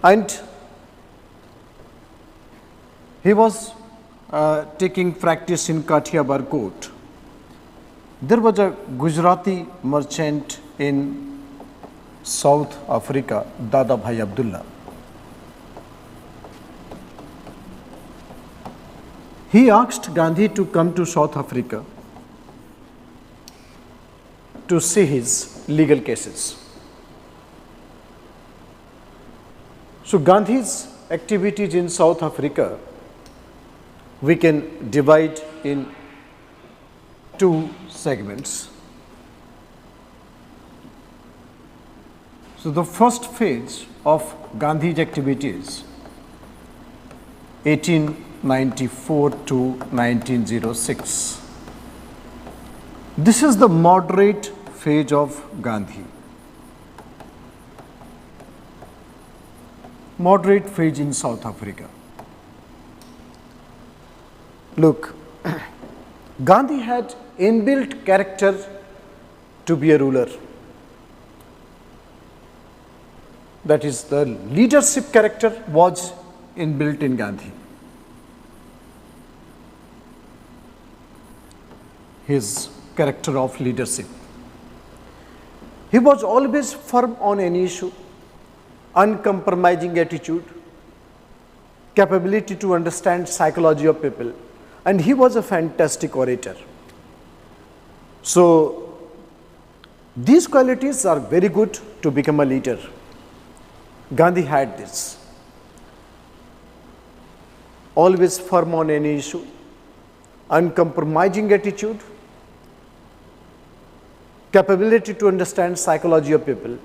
And he was taking practice in Kathiawar court. There was a Gujarati merchant in South Africa, Dada Bhai Abdullah. He asked Gandhi to come to South Africa to see his legal cases. So Gandhi's activities in South Africa we can divide in two segments. So the first phase of Gandhi's activities 1894 to 1906. This is the moderate phase of Gandhi. Moderate phase in South Africa. Look, Gandhi had inbuilt character to be a ruler. That is, the leadership character was inbuilt in Gandhi. His character of leadership. He was always firm on any issue, uncompromising attitude, capability to understand psychology of people, and he was a fantastic orator. So these qualities are very good to become a leader. Gandhi had this. Always firm on any issue, uncompromising attitude, capability to understand psychology of people,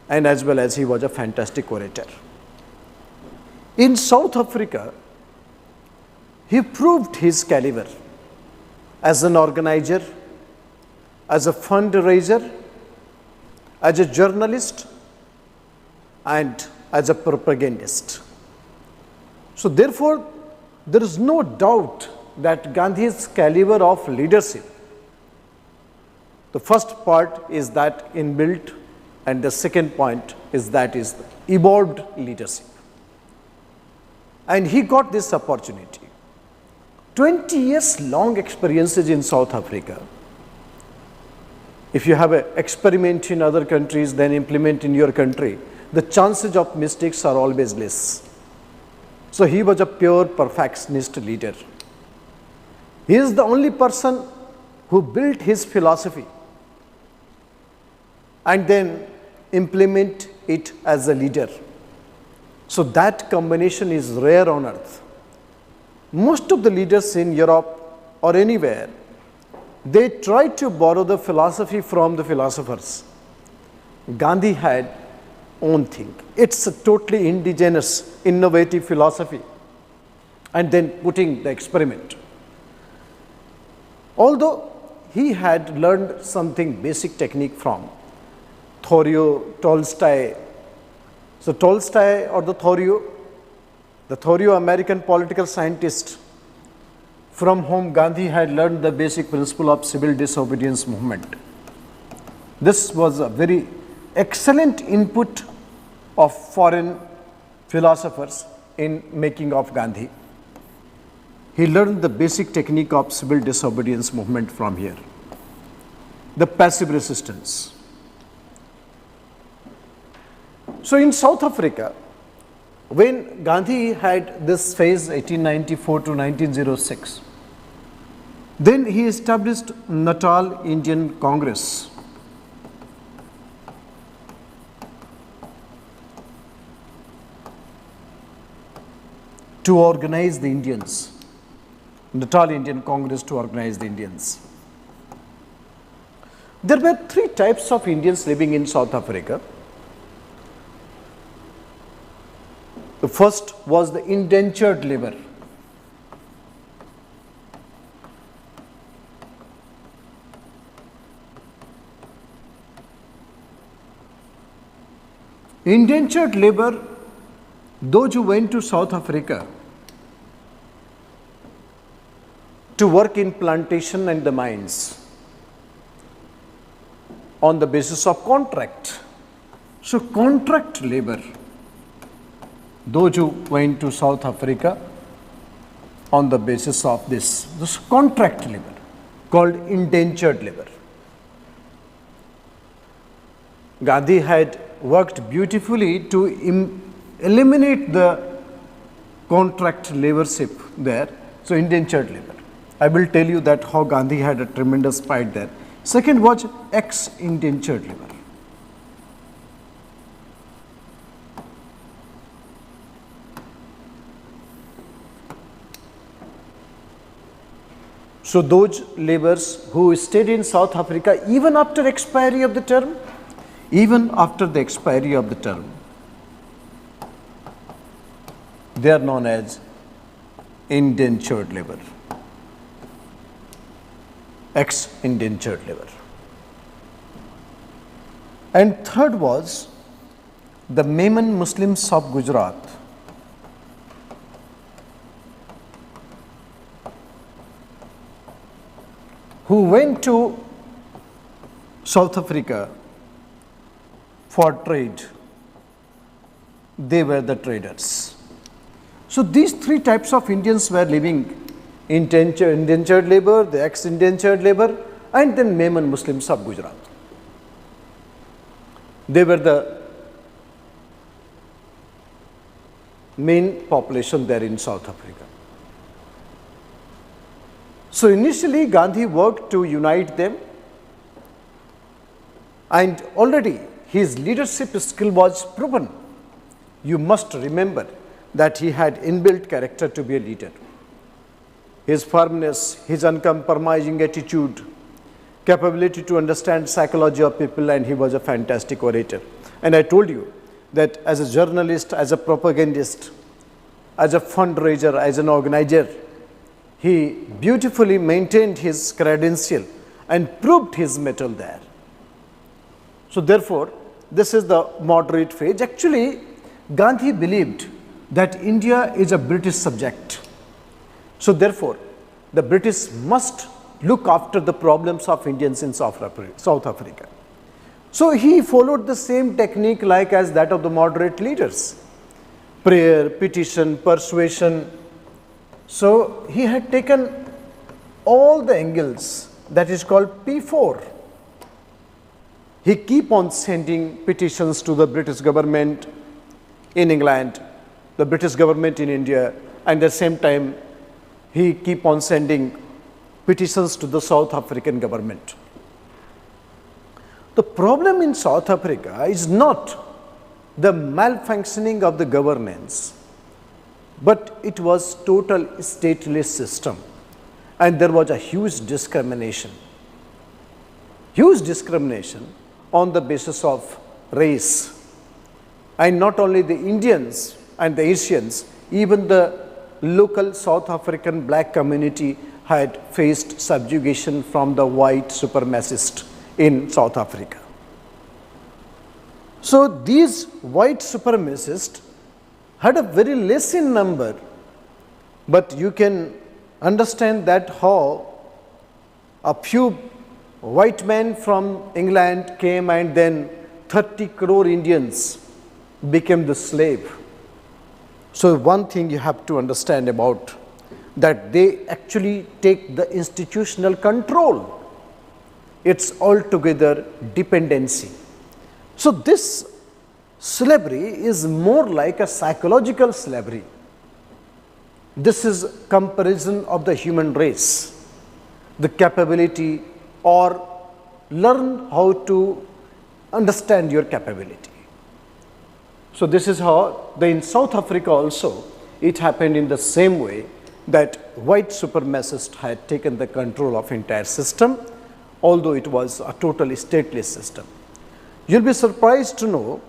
and as well as he was a fantastic orator. In South Africa, he proved his caliber as an organizer, as a fundraiser, as a journalist, and as a propagandist. So therefore, there is no doubt that Gandhi's caliber of leadership, the first part is that inbuilt, and the second point is that is evolved leadership. And he got this opportunity. 20 years long experiences in South Africa. If you have an experiment in other countries, then implement in your country, the chances of mistakes are always less. So he was a pure perfectionist leader. He is the only person who built his philosophy and then implement it as a leader. So that combination is rare on earth. Most of the leaders in Europe or anywhere, they try to borrow the philosophy from the philosophers. Gandhi had own thing. It's a totally indigenous, innovative philosophy, and then putting the experiment. Although he had learned something basic technique from Tolstoy. So Tolstoy or the Thoreau American political scientist, from whom Gandhi had learned the basic principle of civil disobedience movement. This was a very excellent input of foreign philosophers in making of Gandhi. He learned the basic technique of civil disobedience movement from here. The passive resistance. So in South Africa, when Gandhi had this phase 1894 to 1906, then he established Natal Indian Congress. To organize the Indians, Natal Indian Congress to organize the Indians. There were three types of Indians living in South Africa. The first was the indentured labor. Indentured labor, those who went to South Africa to work in plantation and the mines on the basis of contract. So contract labor. those who went to South Africa on the basis of this contract labor called indentured labor. Gandhi had worked beautifully to eliminate the contract laborship there, so indentured labor. I will tell you that how Gandhi had a tremendous fight there. Second was ex-indentured labor. So those laborers who stayed in South Africa even after expiry of the term, they are known as indentured labor, ex-indentured labor. And third was the Memon Muslims of Gujarat, who went to South Africa for trade. They were the traders. So these three types of Indians were living indentured labor, the ex-indentured labor, and then Memon Muslims of Gujarat. They were the main population there in South Africa. So initially Gandhi worked to unite them, and already his leadership skill was proven. You must remember that he had inbuilt character to be a leader. His firmness, his uncompromising attitude, capability to understand psychology of people, and he was a fantastic orator. And I told you that as a journalist, as a propagandist, as a fundraiser, as an organizer, he beautifully maintained his credential and proved his mettle there. So therefore, this is the moderate phase. Actually, Gandhi believed that India is a British subject. So therefore, the British must look after the problems of Indians in South Africa. So he followed the same technique like as that of the moderate leaders: prayer, petition, persuasion. So he had taken all the angles, that is called P4. He keep on sending petitions to the British government in England, the British government in India, and at the same time he keep on sending petitions to the South African government. The problem in South Africa is not the malfunctioning of the governance, but it was total stateless system, and there was a huge discrimination on the basis of race. And not only the Indians and the Asians, even the local South African black community had faced subjugation from the white supremacists in South Africa. So these white supremacists had a very less in number, but you can understand that how a few white men from England came, and then 30 crore Indians became the slave. So one thing you have to understand about that, they actually take the institutional control. It's altogether dependency. So this slavery is more like a psychological slavery. This is comparison of the human race, the capability, or learn how to understand your capability. So this is how in South Africa also it happened in the same way, that white supremacists had taken the control of entire system, although it was a totally stateless system. You'll be surprised to know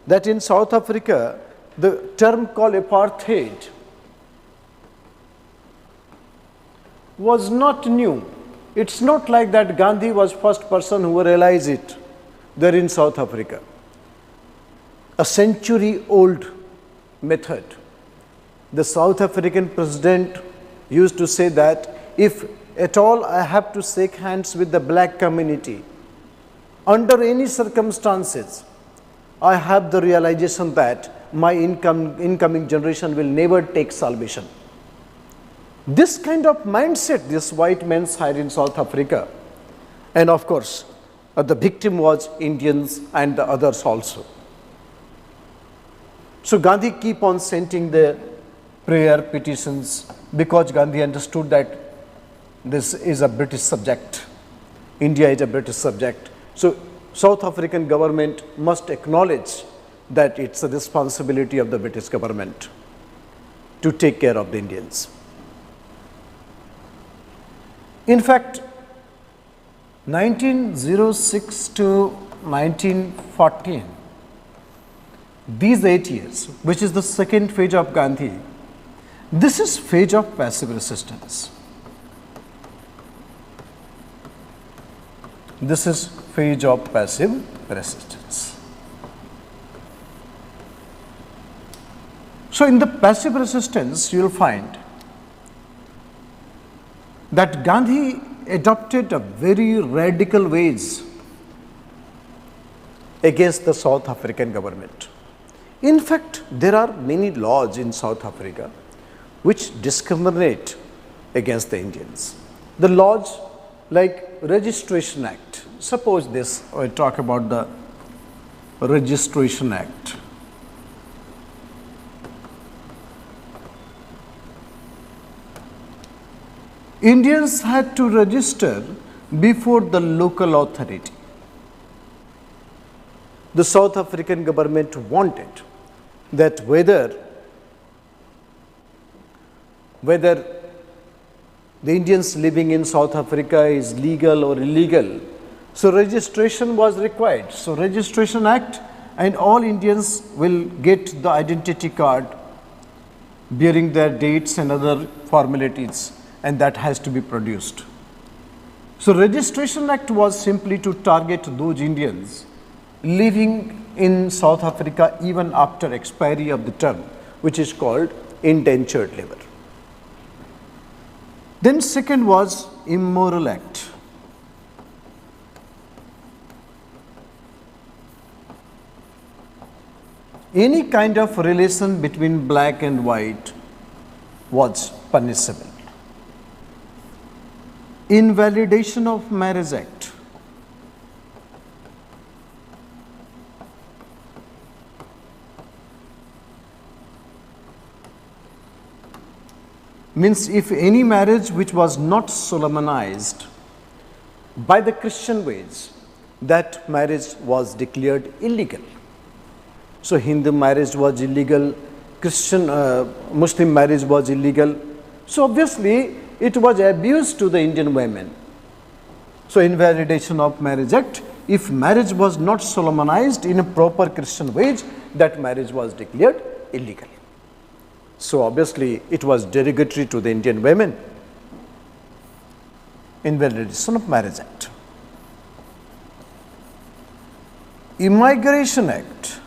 that in South Africa, the term called apartheid was not new. It's not like that Gandhi was first person who realized it there in South Africa. A century-old method. The South African president used to say that if at all I have to shake hands with the black community, under any circumstances, I have the realization that my incoming generation will never take salvation. This kind of mindset this white man had in South Africa, and of course the victim was Indians and the others also. So Gandhi keep on sending the prayer petitions because Gandhi understood that this is a British subject, India is a British subject. So South African government must acknowledge that it's a responsibility of the British government to take care of the Indians. In fact, 1906 to 1914, these 8 years, which is the second phase of Gandhi, this is phase of passive resistance. This is phase of passive resistance. So in the passive resistance, you will find that Gandhi adopted a very radical ways against the South African government. In fact, there are many laws in South Africa which discriminate against the Indians. The laws like Registration Act. Suppose this, I talk about the Registration Act. Indians had to register before the local authority. The South African government wanted that whether the Indians living in South Africa is legal or illegal, so registration was required. So Registration Act, and all Indians will get the identity card bearing their dates and other formalities, and that has to be produced. So Registration Act was simply to target those Indians living in South Africa even after expiry of the term, which is called indentured labor. Then second was Immoral Act. Any kind of relation between black and white was punishable. Invalidation of Marriage Act. Means if any marriage which was not solemnized by the Christian ways, that marriage was declared illegal. So Hindu marriage was illegal, Muslim marriage was illegal. So obviously it was abuse to the Indian women. So invalidation of Marriage Act, if marriage was not solemnized in a proper Christian ways, that marriage was declared illegal. So obviously it was derogatory to the Indian women. Invalidation of Marriage Act. Immigration Act.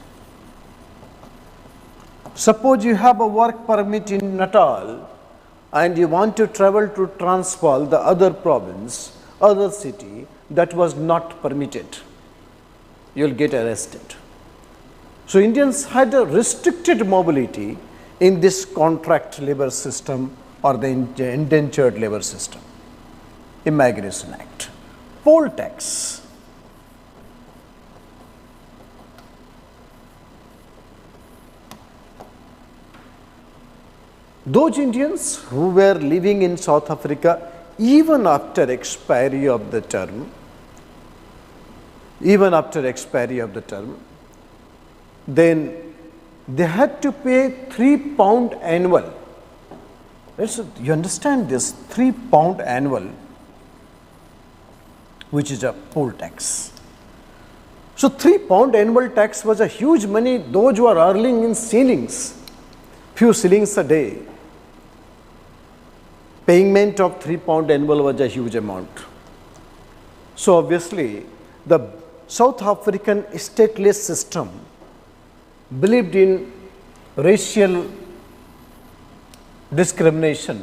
Suppose you have a work permit in Natal and you want to travel to Transvaal, the other province, other city, that was not permitted. You will get arrested. So Indians had a restricted mobility in this contract labor system or the indentured labor system. Immigration Act. Poll tax. Those Indians who were living in South Africa even after expiry of the term, then they had to pay £3 annual. You understand this, £3 annual, which is a poll tax. So £3 annual tax was a huge money. Those who are earning in shillings, few shillings a day, payment of £3 annual was a huge amount. So obviously the South African stateless system believed in racial discrimination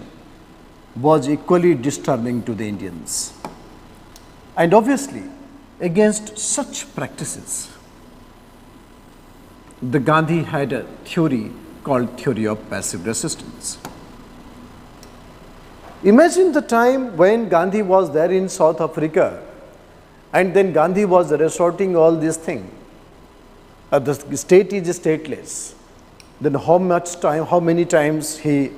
was equally disturbing to the Indians. And obviously against such practices, the Gandhi had a theory called theory of passive resistance. Imagine the time when Gandhi was there in South Africa, and then Gandhi was resorting all these things. The state is stateless. Then how many times he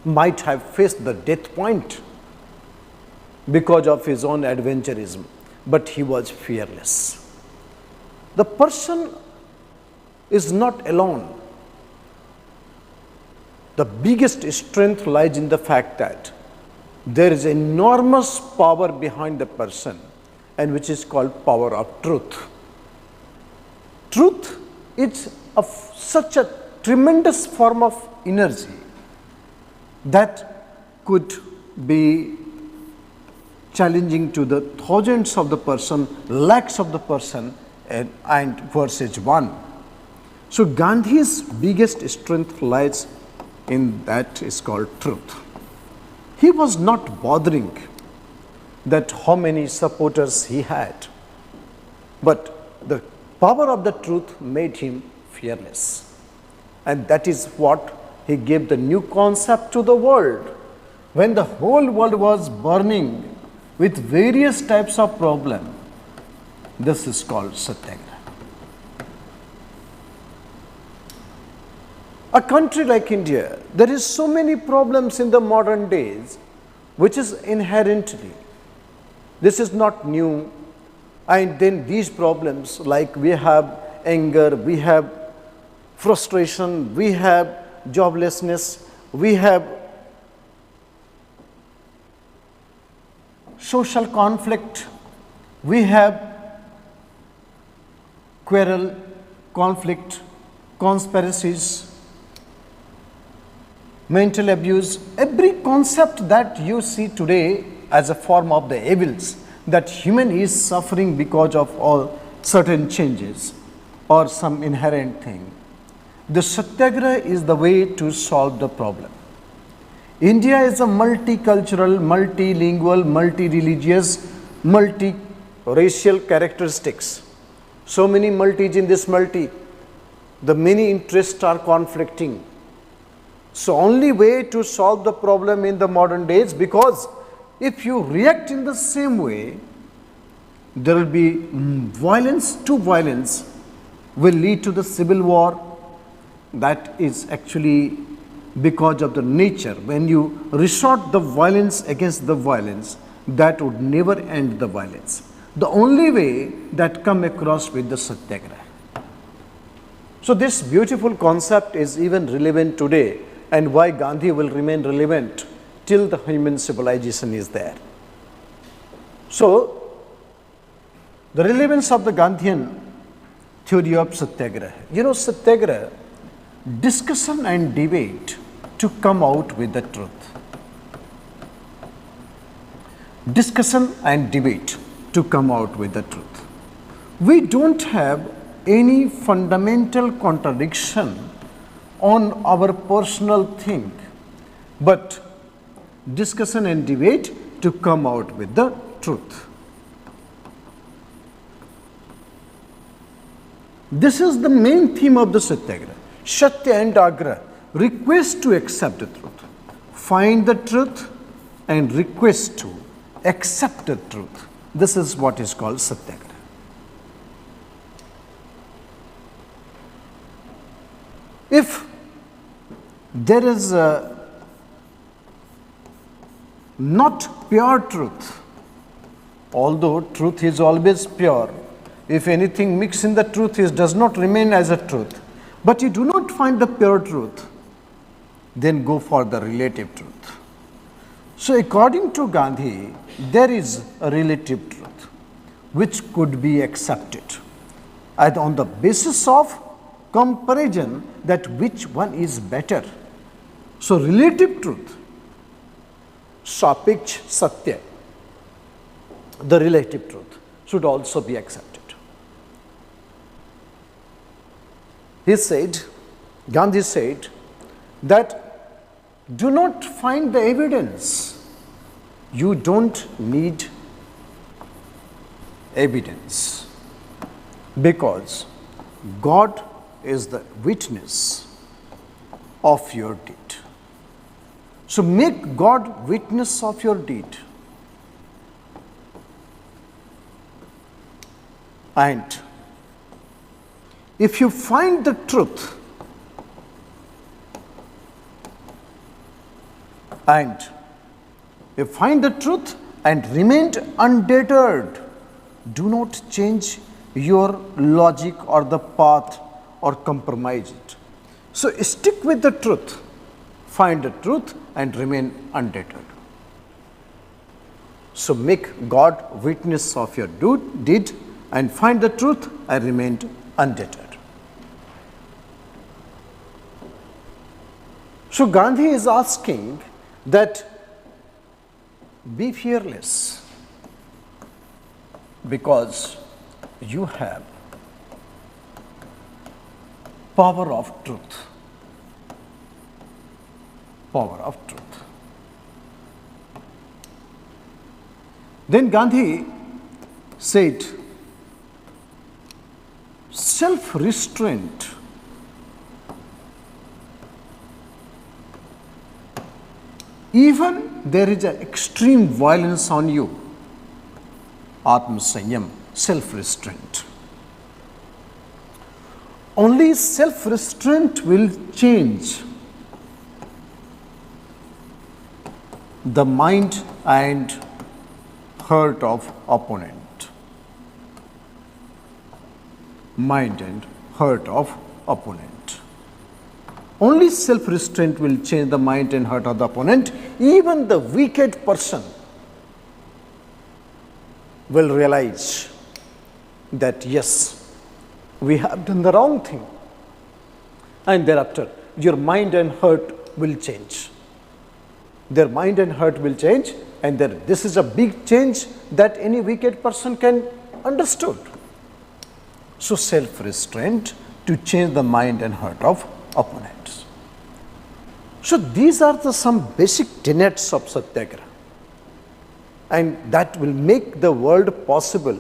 might have faced the death point because of his own adventurism, but he was fearless. The person is not alone. The biggest strength lies in the fact that there is enormous power behind the person, and which is called power of truth. Truth is of such a tremendous form of energy that could be challenging to the thousands of the person, lakhs of the person, and versus one. So Gandhi's biggest strength lies in that is called truth. He was not bothering that how many supporters he had, but the power of the truth made him fearless. And that is what he gave the new concept to the world. When the whole world was burning with various types of problems, this is called Satyagraha. A country like India, there is so many problems in the modern days, which is inherently, this is not new. And then these problems, like we have anger, we have frustration, we have joblessness, we have social conflict, we have quarrel, conflict, conspiracies, mental abuse. Every concept that you see today as a form of the evils, that human is suffering because of all certain changes or some inherent thing. The Satyagraha is the way to solve the problem. India is a multicultural, multilingual, multi-religious, multi-racial characteristics. So many multis in this multi. The many interests are conflicting. So only way to solve the problem in the modern days, because if you react in the same way, there will be violence to violence, will lead to the civil war. That is actually because of the nature. When you resort the violence against the violence, that would never end the violence. The only way that come across with the Satyagraha. So this beautiful concept is even relevant today, and why Gandhi will remain relevant till the human civilization is there. So the relevance of the Gandhian theory of Satyagraha. You know, Satyagraha, discussion and debate to come out with the truth. Discussion and debate to come out with the truth. We don't have any fundamental contradiction on our personal thing, but discussion and debate to come out with the truth. This is the main theme of the Satyagraha. Satya and Agraha, request to accept the truth. Find the truth and request to accept the truth. This is what is called Satyagraha. If there is not pure truth, although truth is always pure, if anything mixed in the truth, it does not remain as a truth. But you do not find the pure truth, then go for the relative truth. So according to Gandhi, there is a relative truth which could be accepted, and on the basis of comparison that which one is better. So relative truth, sapeksh satya, the relative truth should also be accepted. He said, Gandhi said, that do not find the evidence. You don't need evidence, because God is the witness of your deed. So make God witness of your deed. And if you find the truth and remain undeterred, do not change your logic or the path or compromise it. So stick with the truth, find the truth and remain undeterred. So make God witness of your deed and find the truth and remain undeterred. So Gandhi is asking that be fearless because you have power of truth. Power of truth. Then Gandhi said, self-restraint even there is an extreme violence on you, Atma Sanyam, self-restraint. Only self-restraint will change the mind and heart of opponent. Mind and heart of opponent. Only self-restraint will change the mind and heart of the opponent. Even the wicked person will realize that yes, we have done the wrong thing. And thereafter, your mind and heart will change. Their mind and heart will change, and this is a big change that any wicked person can understood. So self-restraint to change the mind and heart of opponents. So these are some basic tenets of Satyagraha, and that will make the world possible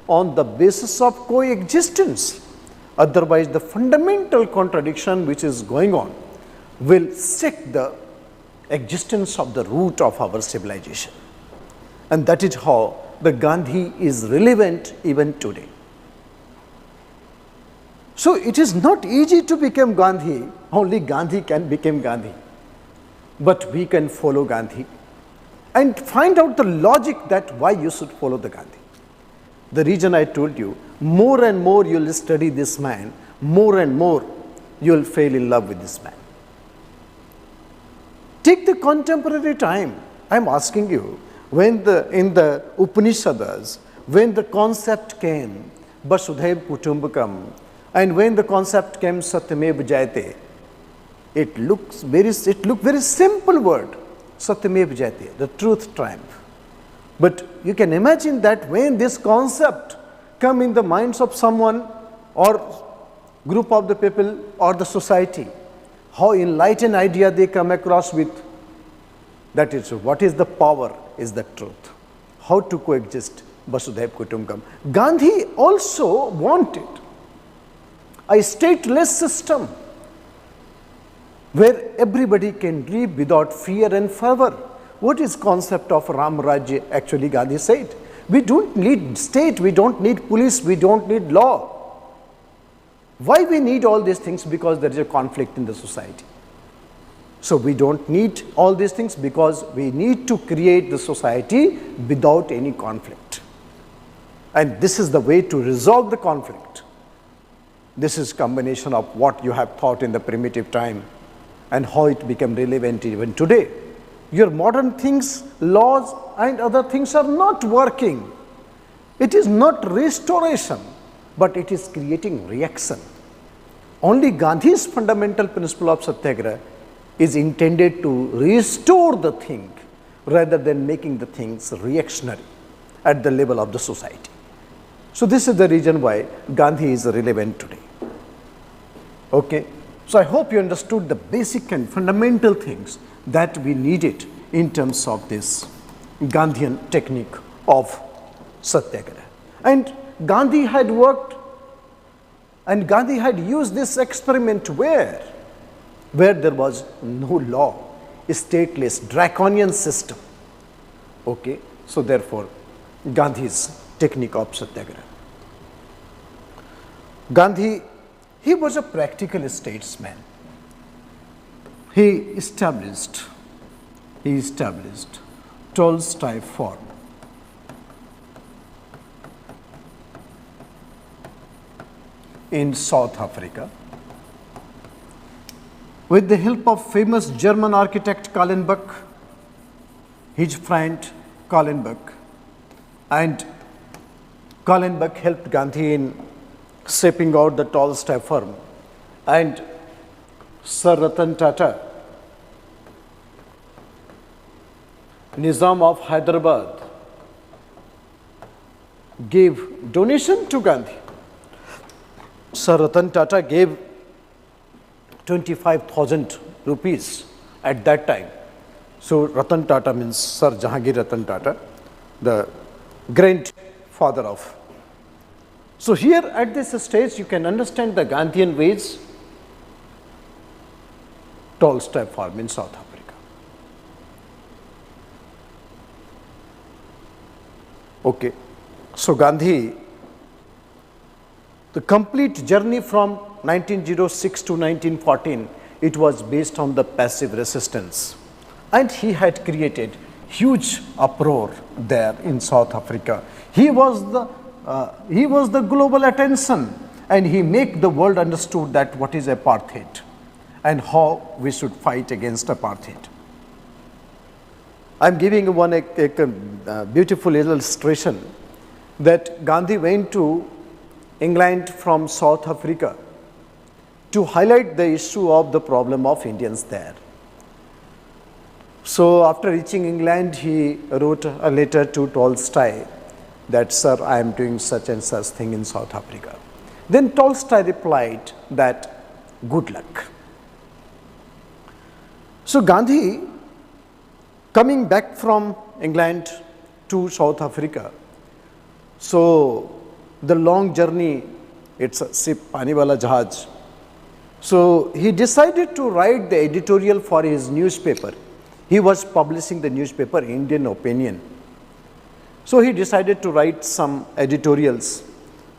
on the basis of coexistence. Otherwise, the fundamental contradiction which is going on will shake the existence of the root of our civilization. And that is how the Gandhi is relevant even today. So it is not easy to become Gandhi, only Gandhi can become Gandhi. But we can follow Gandhi and find out the logic that why you should follow the Gandhi. The reason I told you, more and more you will study this man, more and more you will fall in love with this man. Take the contemporary time. I am asking you, when in the Upanishads, when the concept came, Vasudhaiva Kutumbakam, and when the concept came Satyamev Jayate, it looked very simple word, Satyamev Jayate, the truth triumph. But you can imagine that when this concept come in the minds of someone or group of the people or the society, how enlightened idea they come across with. That is, what is the power is the truth. How to coexist, Vasudhaiva Kutumbakam. Gandhi also wanted a stateless system where everybody can live without fear and fervor. What is concept of Ram Rajya? Actually, Gandhi said, we don't need state, we don't need police, we don't need law. Why we need all these things? Because there is a conflict in the society. So we don't need all these things because we need to create the society without any conflict. And this is the way to resolve the conflict. This is combination of what you have thought in the primitive time and how it became relevant even today. Your modern things, laws and other things are not working. It is not restoration, but it is creating reaction. Only Gandhi's fundamental principle of Satyagraha is intended to restore the thing rather than making the things reactionary at the level of the society. So this is the reason why Gandhi is relevant today. Okay. So I hope you understood the basic and fundamental things that we needed in terms of this Gandhian technique of Satyagraha. And Gandhi had worked And Gandhi had used this experiment where? Where there was no law, a stateless, draconian system. Okay, so therefore, Gandhi's technique of Satyagraha. Gandhi, he was a practical statesman. He established Tolstoy form. In South Africa, with the help of famous German architect Kallenbach, his friend Kallenbach, and Kallenbach helped Gandhi in shaping out the Tolstoy firm, and Sir Ratan Tata, Nizam of Hyderabad, gave donation to Gandhi. Sir Ratan Tata gave 25,000 rupees at that time. So Ratan Tata means Sir Jahangir Ratan Tata, the grandfather of. So here at this stage you can understand the Gandhian ways, Tolstoy farm in South Africa. Okay, so Gandhi, the complete journey from 1906 to 1914, it was based on the passive resistance, and he had created huge uproar there in South Africa. He was the global attention, and he make the world understood that what is apartheid and how we should fight against apartheid. I am giving one a beautiful illustration that Gandhi went to England from South Africa to highlight the issue of the problem of Indians there. So after reaching England, he wrote a letter to Tolstoy that, sir, I am doing such and such thing in South Africa. Then Tolstoy replied that, good luck. So Gandhi, coming back from England to South Africa, so the long journey, it's a ship, pani wala jahaj. So he decided to write the editorial for his newspaper. He was publishing the newspaper Indian Opinion. So he decided to write some editorials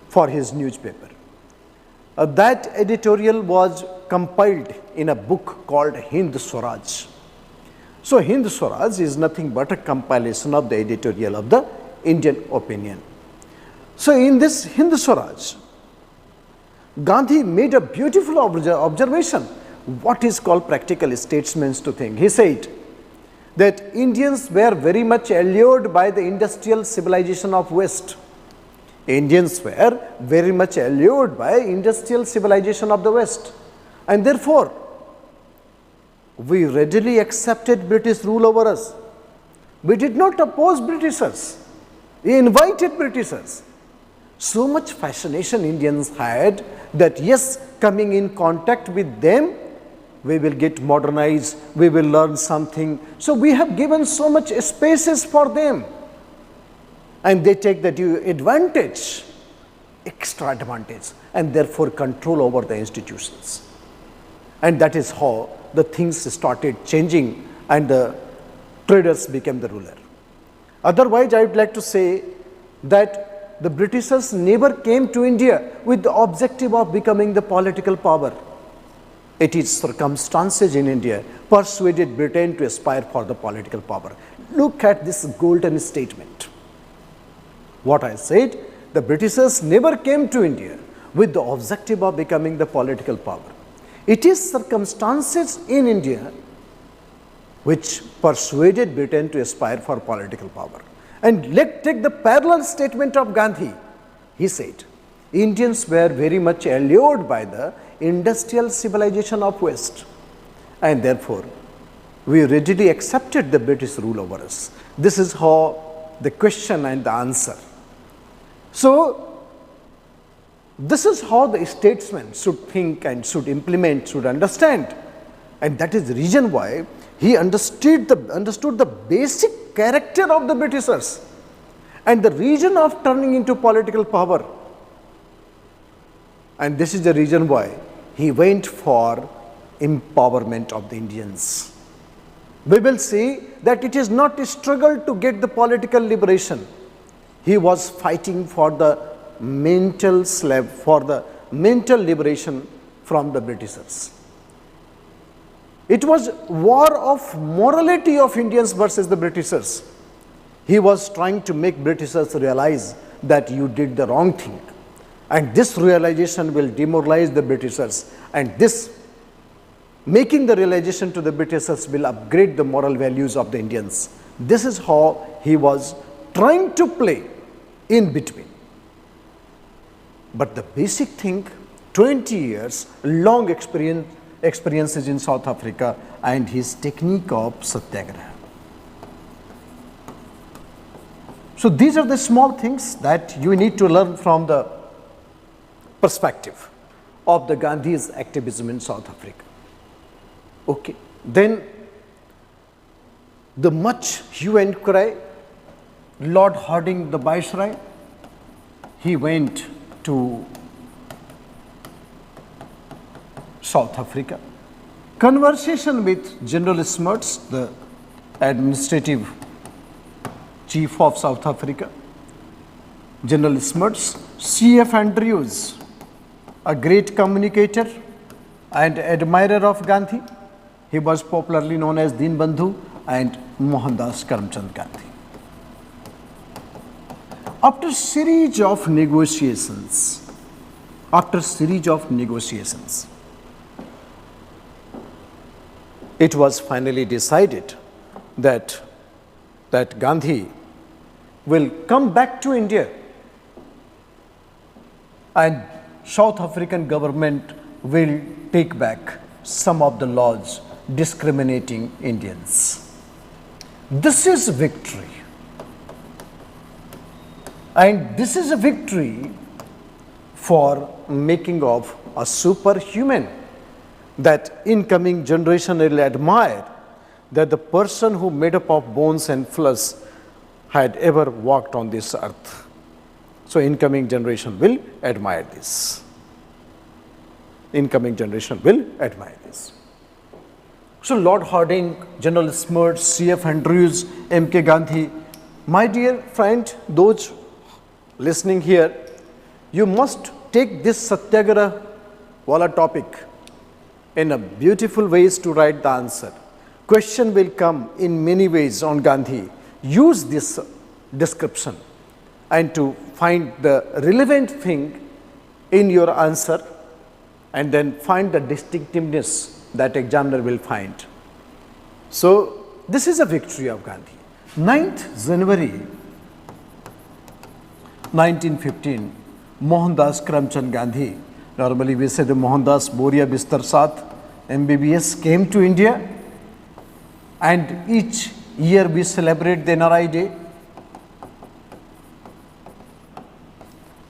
for his newspaper. That editorial was compiled in a book called Hind Swaraj. So Hind Swaraj is nothing but a compilation of the editorial of the Indian Opinion. So in this Hind Swaraj, Gandhi made a beautiful observation, what is called practical statesmen to think. He said that Indians were very much allured by the industrial civilization of West. Indians were very much allured by industrial civilization of the West, and therefore we readily accepted British rule over us. We did not oppose Britishers, we invited Britishers. So much fascination Indians had that yes, coming in contact with them, we will get modernized, we will learn something. So we have given so much spaces for them, and they take the due advantage, extra advantage, and therefore control over the institutions. And that is how the things started changing and the traders became the ruler. Otherwise, I would like to say that the Britishers never came to India with the objective of becoming the political power. It is circumstances in India persuaded Britain to aspire for the political power. Look at this golden statement. What I said, the Britishers never came to India with the objective of becoming the political power. It is circumstances in India which persuaded Britain to aspire for political power. And let's take the parallel statement of Gandhi. He said, Indians were very much allured by the industrial civilization of West, and therefore we readily accepted the British rule over us. This is how the question and the answer. So this is how the statesman should think and should implement, should understand, and that is the reason why he understood the basic character of the Britishers and the reason of turning into political power. And this is the reason why he went for empowerment of the Indians. We will see that it is not a struggle to get the political liberation. He was fighting for the mental liberation from the Britishers. It was war of morality of Indians versus the Britishers. He was trying to make Britishers realize that you did the wrong thing. And this realization will demoralize the Britishers. And this making the realization to the Britishers will upgrade the moral values of the Indians. This is how he was trying to play in between. But the basic thing, 20 years, long experiences in South Africa and his technique of Satyagraha. So these are the small things that you need to learn from the perspective of the Gandhi's activism in South Africa. Okay. Then the much hue and cry, Lord Hardinge the Viceroy, he went to South Africa. Conversation with General Smuts, the administrative chief of South Africa. General Smuts, C.F. Andrews, a great communicator and admirer of Gandhi. He was popularly known as Dinbandhu and Mohandas Karamchand Gandhi. After series of negotiations, it was finally decided that Gandhi will come back to India and South African government will take back some of the laws discriminating Indians. This is victory. And this is a victory for making of a superhuman that incoming generation will admire, that the person who made up of bones and flesh had ever walked on this earth. So incoming generation will admire this. Incoming generation will admire this. So Lord Hardinge, General Smuts, C.F. Andrews, M.K. Gandhi, my dear friend, those listening here, you must take this Satyagraha wala topic in a beautiful ways to write the answer. Question will come in many ways on Gandhi. Use this description and to find the relevant thing in your answer and then find the distinctiveness that examiner will find. So this is a victory of Gandhi. 9th January 1915, Mohandas Karamchand Gandhi, normally we say the Mohandas Boria Bistar Saath, MBBS, came to India, and each year we celebrate the NRI Day.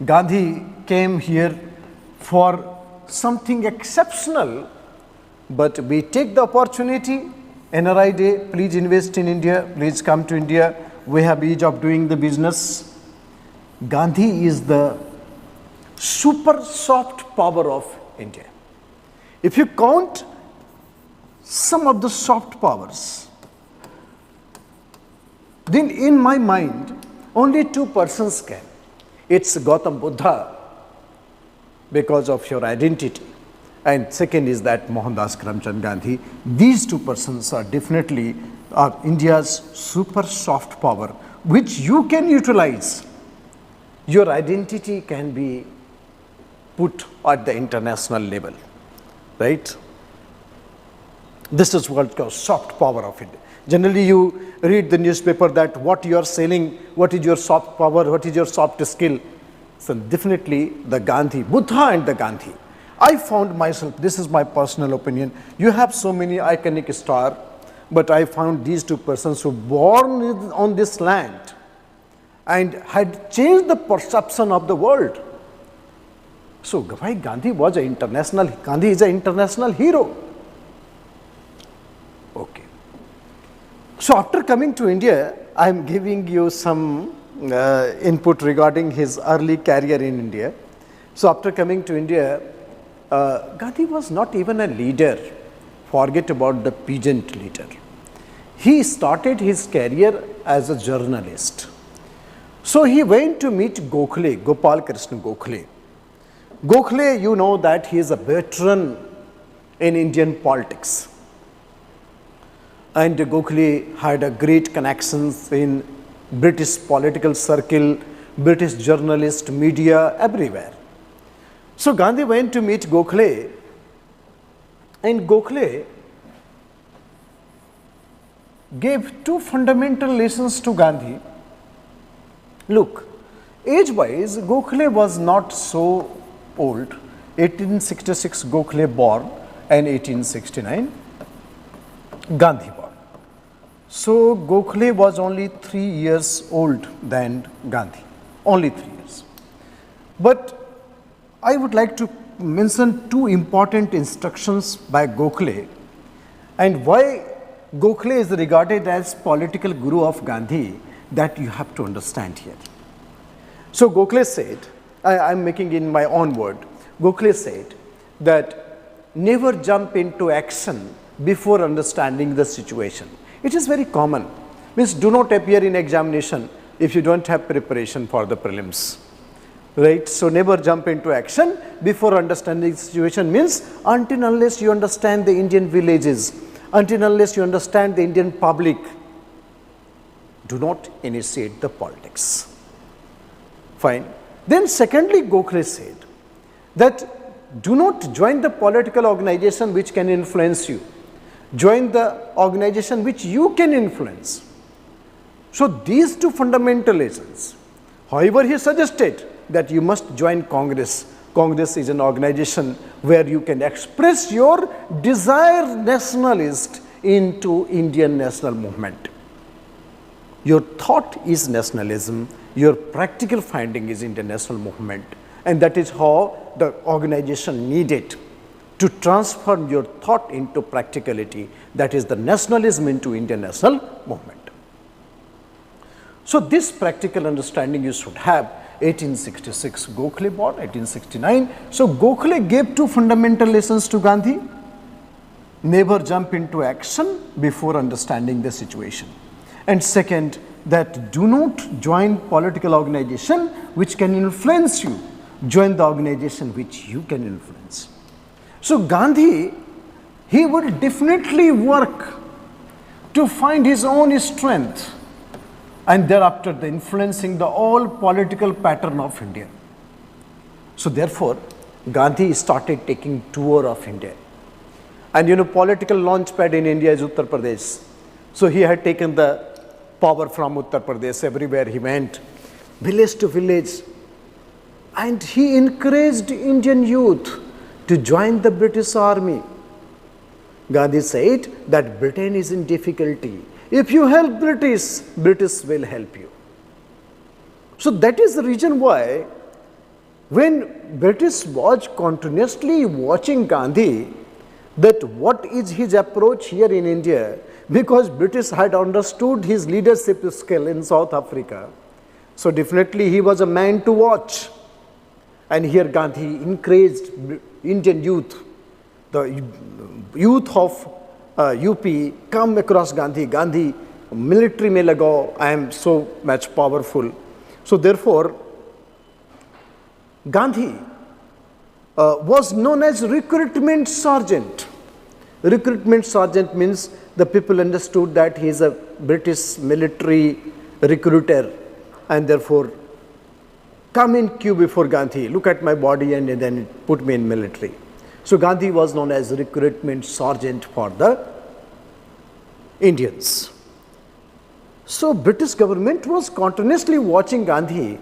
Gandhi came here for something exceptional, but we take the opportunity. NRI Day, please invest in India, please come to India, we have ease of doing the business. Gandhi is the super soft power of India. If you count some of the soft powers, then in my mind, only two persons can. It's Gautam Buddha because of your identity. And second is that Mohandas Karamchand Gandhi. These two persons are definitely India's super soft power, which you can utilize. Your identity can be put at the international level, right? This is what called soft power of India. Generally, you read the newspaper that what you are selling, what is your soft power, what is your soft skill. So definitely the Gandhi, Buddha and the Gandhi. I found myself, this is my personal opinion, you have so many iconic stars, but I found these two persons who were born on this land and had changed the perception of the world. So why Gandhi was an international, Gandhi is an international hero. Okay. So after coming to India, I am giving you some input regarding his early career in India. So after coming to India, Gandhi was not even a leader. Forget about the peasant leader. He started his career as a journalist. So he went to meet Gokhale, Gopal Krishna Gokhale. Gokhale, you know that he is a veteran in Indian politics. And Gokhale had a great connections in British political circle, British journalist, media, everywhere. So Gandhi went to meet Gokhale, and Gokhale gave two fundamental lessons to Gandhi. Look, age-wise, Gokhale was not so old. 1866 Gokhale born and 1869 Gandhi born. So Gokhale was only 3 years old than Gandhi, only 3 years. But I would like to mention two important instructions by Gokhale and why Gokhale is regarded as political guru of Gandhi, that you have to understand here. So Gokhale said, I am making in my own word, Gokhale said that never jump into action before understanding the situation. It is very common, means do not appear in examination if you don't have preparation for the prelims. Right? So never jump into action before understanding the situation means until unless you understand the Indian villages, until unless you understand the Indian public, do not initiate the politics. Fine. Then secondly, Gokhale said that do not join the political organization which can influence you. Join the organization which you can influence. So these two fundamental lessons. However, he suggested that you must join Congress. Congress is an organization where you can express your desire nationalist into Indian national movement. Your thought is nationalism, your practical finding is Indian national movement, and that is how the organization needed to transform your thought into practicality, that is the nationalism into Indian national movement. So this practical understanding you should have. 1866 Gokhale born, 1869. So Gokhale gave two fundamental lessons to Gandhi. Never jump into action before understanding the situation. And second, that do not join political organization which can influence you. Join the organization which you can influence. So Gandhi, he would definitely work to find his own strength and thereafter the influencing the all political pattern of India. So therefore, Gandhi started taking tour of India. And you know, political launch pad in India is Uttar Pradesh. So he had taken the power from Uttar Pradesh everywhere he went, village to village. And he encouraged Indian youth to join the British army. Gandhi said that Britain is in difficulty. If you help British, British will help you. So that is the reason why when British was continuously watching Gandhi, that what is his approach here in India, because British had understood his leadership skill in South Africa. So definitely he was a man to watch. And here Gandhi encouraged Indian youth, the youth of UP, come across Gandhi. Gandhi, military mein lagao, I am so much powerful. So therefore, Gandhi was known as recruitment sergeant. Recruitment sergeant means the people understood that he is a British military recruiter and therefore come in queue before Gandhi, look at my body and then put me in military. So Gandhi was known as recruitment sergeant for the Indians. So British government was continuously watching Gandhi,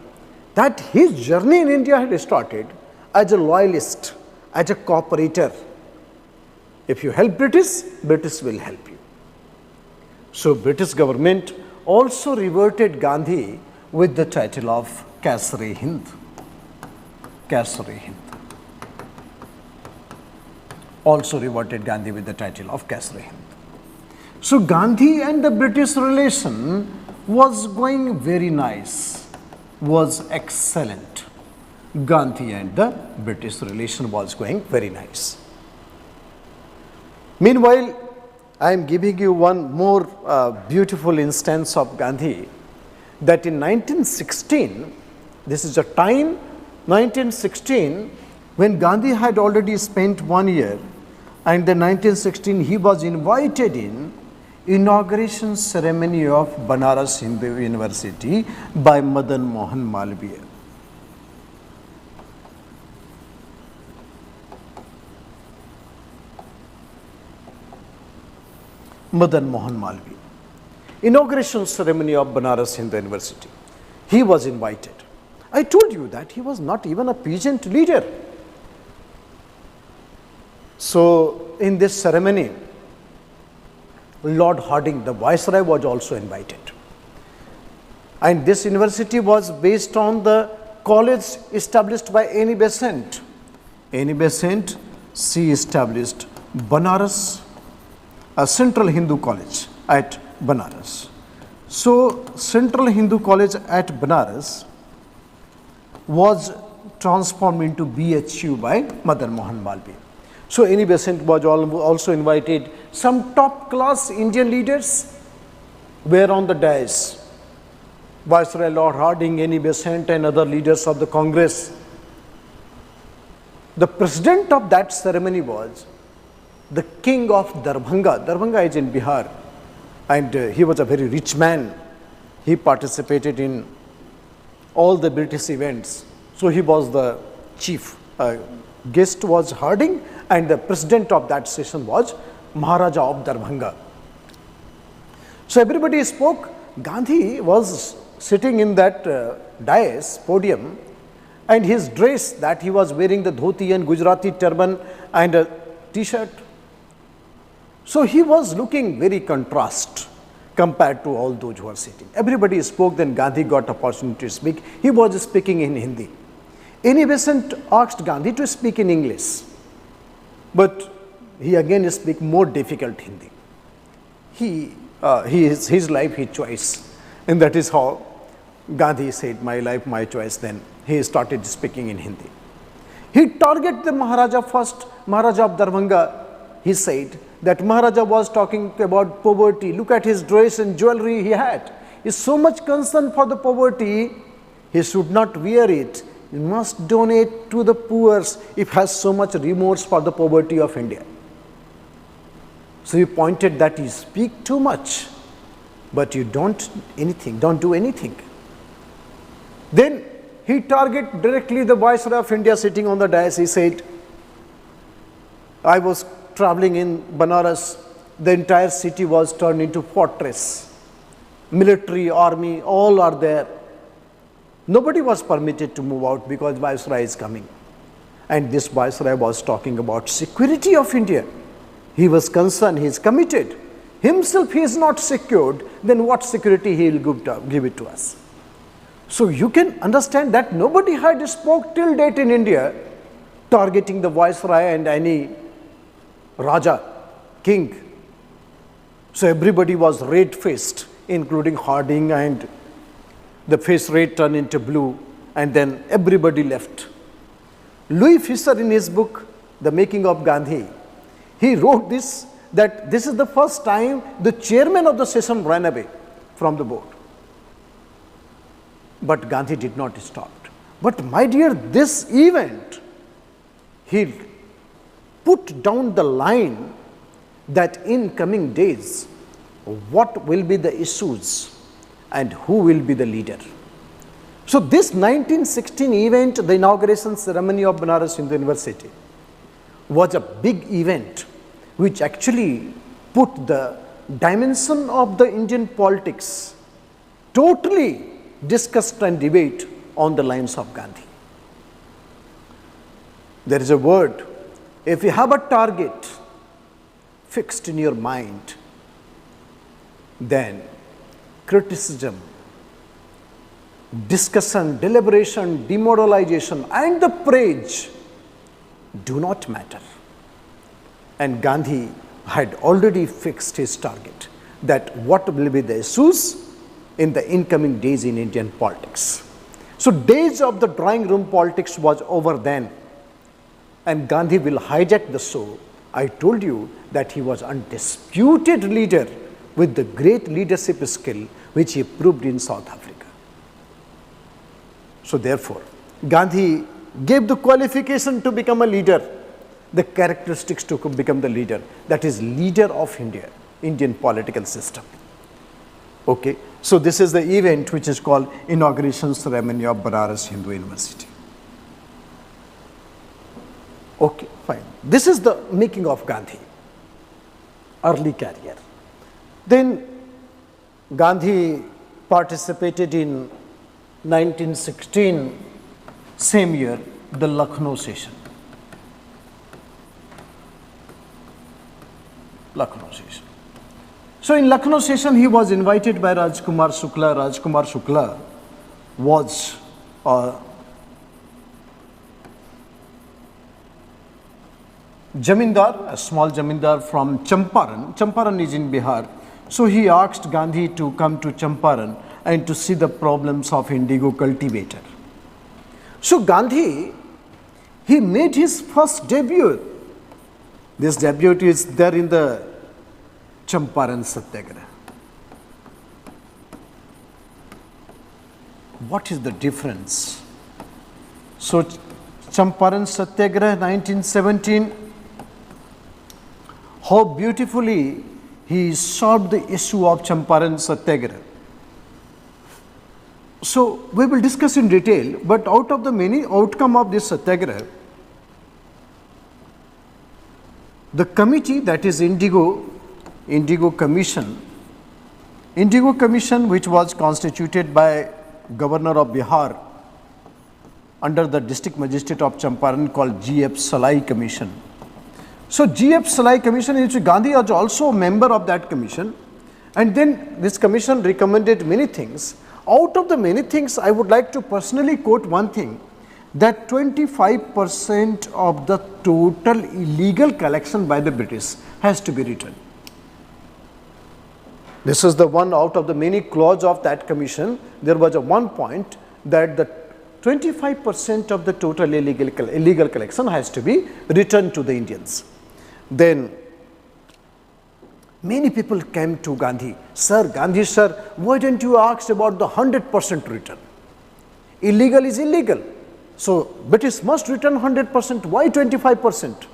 that his journey in India had started as a loyalist, as a cooperator. If you help British, British will help you. So British government also reverted Gandhi with the title of Kesari-Hind. Kesari-Hind. Also reverted Gandhi with the title of Kesari-Hind. So Gandhi and the British relation was going very nice, was excellent. Gandhi and the British relation was going very nice. Meanwhile, I am giving you one more beautiful instance of Gandhi, that in 1916, this is a time 1916 when Gandhi had already spent 1 year, and then 1916 he was invited in inauguration ceremony of Banaras Hindu University by Madan Mohan Malviya. Madan Mohan Malviya. Inauguration ceremony of Banaras Hindu University. He was invited. I told you that he was not even a peasant leader. So, in this ceremony, Lord Hardinge, the Viceroy, was also invited. And this university was based on the college established by Annie Besant. Annie Besant, she established Banaras, a Central Hindu College at Banaras. So, Central Hindu College at Banaras was transformed into BHU by Madan Mohan Malviya. So, Annie Besant was also invited. Some top class Indian leaders were on the dais. Viceroy Lord Hardinge, Annie Besant and other leaders of the Congress. The president of that ceremony was the king of Darbhanga. Darbhanga is in Bihar, and he was a very rich man. He participated in all the British events. So, he was the chief. Guest was Hardinge, and the president of that session was Maharaja of Darbhanga. So, everybody spoke. Gandhi was sitting in that dais, podium, and his dress that he was wearing, the dhoti and Gujarati turban and a t-shirt. So, he was looking very contrast compared to all those who are sitting. Everybody spoke, then Gandhi got opportunity to speak. He was speaking in Hindi. Annie Besant asked Gandhi to speak in English, but he again speak more difficult Hindi. His life, his choice, and that is how Gandhi said, my life, my choice. Then he started speaking in Hindi. He targeted the Maharaja first, Maharaja of Darbhanga. He said that Maharaja was talking about poverty. Look at his dress and jewelry he had. He is so much concerned for the poverty, he should not wear it. He must donate to the poor if he has so much remorse for the poverty of India. So he pointed that you speak too much, but you don't do anything. Then he targeted directly the Viceroy of India sitting on the dais. He said, I was traveling in Banaras, the entire city was turned into fortress. Military, army, all are there. Nobody was permitted to move out because Viceroy is coming. And this Viceroy was talking about security of India. He was concerned, he is committed. Himself he is not secured, then what security he will give it to us? So you can understand that nobody had spoke till date in India targeting the Viceroy and any Raja, king. So everybody was red-faced, including Hardinge, and the face red turned into blue, and then everybody left. Louis Fisher, in his book, The Making of Gandhi, he wrote this, that this is the first time the chairman of the session ran away from the board. But Gandhi did not stop. But my dear, this event, he put down the line that in coming days, what will be the issues and who will be the leader. So this 1916 event, the inauguration ceremony of Banaras Hindu University, was a big event which actually put the dimension of the Indian politics totally discussed and debate on the lines of Gandhi. There is a word, if you have a target fixed in your mind, then criticism, discussion, deliberation, demoralization and the praise do not matter. And Gandhi had already fixed his target, that what will be the issues in the incoming days in Indian politics. So days of the drawing room politics was over then, and Gandhi will hijack the show. I told you that he was undisputed leader with the great leadership skill which he proved in South Africa. So therefore, Gandhi gave the qualification to become a leader, the characteristics to become the leader, that is leader of India, Indian political system. Okay, so this is the event which is called Inauguration Ceremony of Banaras Hindu University. Okay, fine. This is the making of Gandhi, early career. Then Gandhi participated in 1916, same year, the Lucknow session. Lucknow session. So in Lucknow session, he was invited by Rajkumar Shukla. Rajkumar Shukla was Jamindar, a small Jamindar from Champaran. Champaran is in Bihar. So he asked Gandhi to come to Champaran and to see the problems of indigo cultivator. So Gandhi, he made his first debut. This debut is there in the Champaran Satyagraha. What is the difference? So Champaran Satyagraha 1917, how beautifully he solved the issue of Champaran Satyagraha. So we will discuss in detail, but out of the many outcome of this Satyagraha, the committee, that is Indigo Commission, which was constituted by Governor of Bihar under the district magistrate of Champaran, called G.F. Salai Commission. So G.F. Salai Commission, in which Gandhi was also a member of that commission, and then this commission recommended many things. Out of the many things, I would like to personally quote one thing, that 25% of the total illegal collection by the British has to be returned. This is the one out of the many clause of that commission. There was a one point that the 25% of the total illegal collection has to be returned to the Indians. Then many people came to Gandhi, Gandhi sir, why didn't you ask about the 100% return? Illegal is illegal. So British must return 100%, why 25%?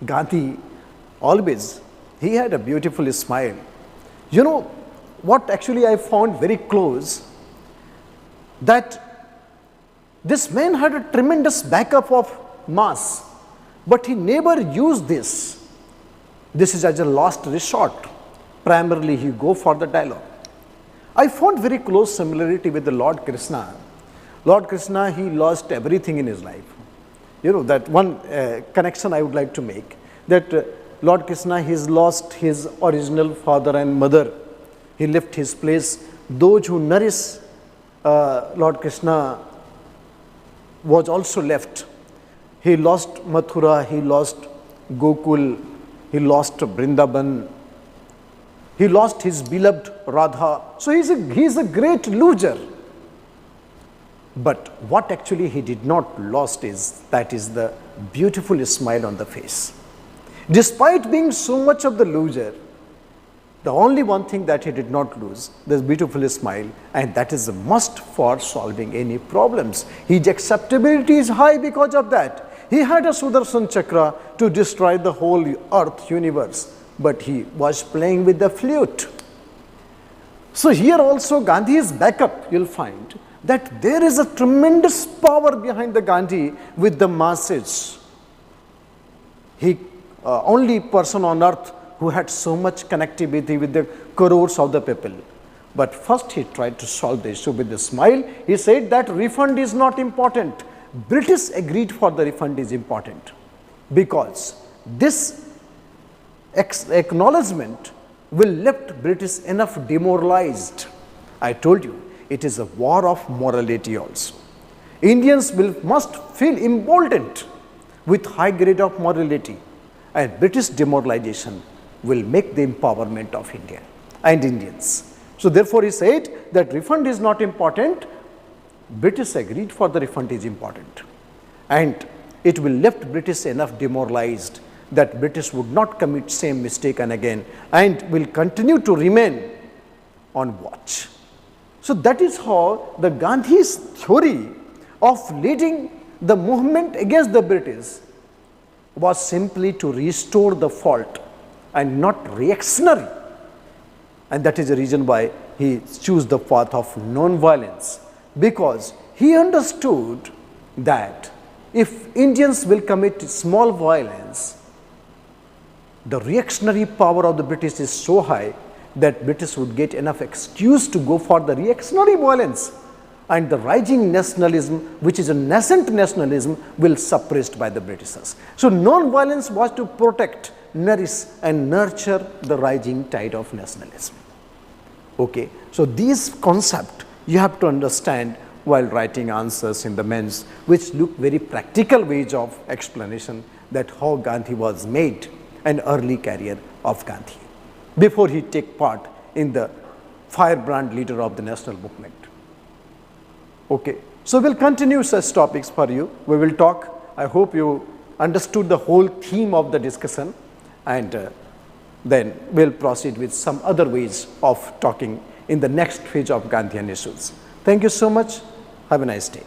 Gandhi always, he had a beautiful smile. You know what actually I found very close, that this man had a tremendous backup of mass, but he never used this. This is as a last resort. Primarily he go for the dialogue. I found very close similarity with the Lord Krishna. Lord Krishna, he lost everything in his life. You know, that one connection I would like to make, that Lord Krishna, he's lost his original father and mother. He left his place. Those who nourish Lord Krishna was also left. He lost Mathura, he lost Gokul, he lost Vrindavan, he lost his beloved Radha. So he's a great loser. But what actually he did not lost is, that is the beautiful smile on the face. Despite being so much of the loser, the only one thing that he did not lose, this beautiful smile, and that is a must for solving any problems. His acceptability is high because of that. He had a Sudarshan Chakra to destroy the whole earth universe, but he was playing with the flute. So here also Gandhi's backup, you'll find that there is a tremendous power behind the Gandhi with the masses. He only person on earth who had so much connectivity with the crores of the people. But first he tried to solve the issue with a smile. He said that refund is not important. British agreed for the refund is important, because this acknowledgement will left British enough demoralized. I told you, it is a war of morality also. Indians must feel emboldened with high grade of morality, and British demoralization will make the empowerment of India and Indians. So therefore he said that refund is not important, British agreed for the refund is important, and it will left British enough demoralized that British would not commit same mistake and again, and will continue to remain on watch. So that is how the Gandhi's theory of leading the movement against the British was simply to restore the fault and not reactionary. And that is the reason why he chose the path of non-violence, because he understood that if Indians will commit small violence, the reactionary power of the British is so high that British would get enough excuse to go for the reactionary violence, and the rising nationalism, which is a nascent nationalism, will suppressed by the Britishers. So non-violence was to protect, nourish and nurture the rising tide of nationalism. Okay. So these concepts you have to understand while writing answers in the mains, which look very practical ways of explanation that how Gandhi was made an early career of Gandhi before he take part in the firebrand leader of the national movement. Okay. So we'll continue such topics for you. We will talk. I hope you understood the whole theme of the discussion, and then we'll proceed with some other ways of talking in the next phase of Gandhian issues. Thank you so much. Have a nice day.